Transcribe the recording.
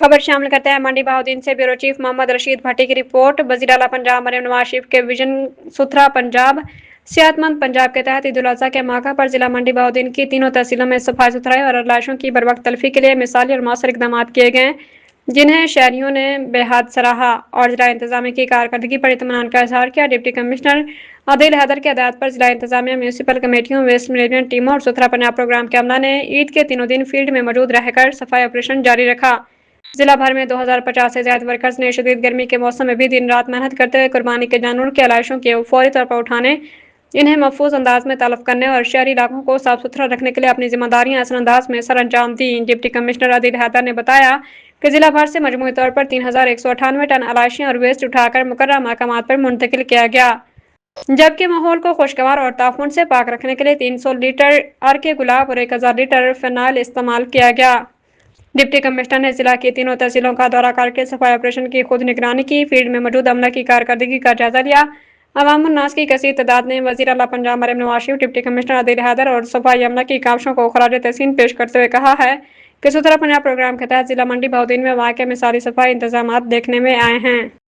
खबर शामिल करते हैं मंडी बहाउद्दीन से ब्यूरो चीफ मोहम्मद रशीद भट्टी की रिपोर्ट। वजीर आला पंजाब मरियम नवाज शरीफ के विजन सुथरा पंजाब सेहतमंद पंजाब के तहत ईद उल अजहा के मौका पर जिला मंडी बहाउद्दीन की तीनों तहसीलों में सफाई सुथराई और लाशों की बर्वक्त तलफी के लिए मिसाली और मौसर इकदाम किए गए, जिन्हें शहरियों ने बेहद सराहा और जिला इंतजामिया की कारकर्दगी पर इत्मीनान का इजहार किया। डिप्टी कमिश्नर आदिल हैदर की हदायत पर जिला इंतजामिया, म्यूनसिपल कमेटियों, वेस्ट मैनेजमेंट टीमों और सुथरा पंजाब प्रोग्राम के अमला ने ईद के तीनों दिन फील्ड में मौजूद रहकर सफाई ऑपरेशन जारी रखा। जिला भर में 2050 से ज्यादा वर्कर्स ने शदीद गर्मी के मौसम में भी दिन रात मेहनत करते हुए कुर्बानी के जानवरों की आलाइशों के फौरी तौर पर उठाने, इन्हें महफूज अंदाज में तलब करने और शहरी इलाकों को साफ सुथरा रखने के लिए अपनी जिम्मेदारियां असर अंदाज में सर अंजाम दी। डिप्टी कमिश्नर आदिल हैदर ने बताया कि जिला भर से मजमूई तौर पर 3198 टन आलाइशियां और वेस्ट उठाकर मुकर्रम मकामात पर मुंतकिल किया गया, जबकि माहौल को खुशगवार और ताफून से पाक रखने के लिए 300 लीटर अर्के गुलाब और 1000 लीटर फिनाइल इस्तेमाल किया गया। डिप्टी कमिश्नर ने जिला की तीनों तहसीलों का दौरा करके सफाई ऑपरेशन की खुद निगरानी की, फील्ड में मौजूद अमला की कारकर्दगी का जायजा लिया। अवामुन्नास की कसीर तादाद ने वजीर आला पंजाब मरियम नवाज शरीफ, डिप्टी कमिश्नर आदिल हैदर और सफाई अमला की काविशों को खराज तहसीन पेश करते हुए कहा है कि सुथरा पंजाब प्रोग्राम के तहत जिला मंडी बहाउद्दीन में वाक़ मिसाली सफाई इंतजाम देखने में आए हैं।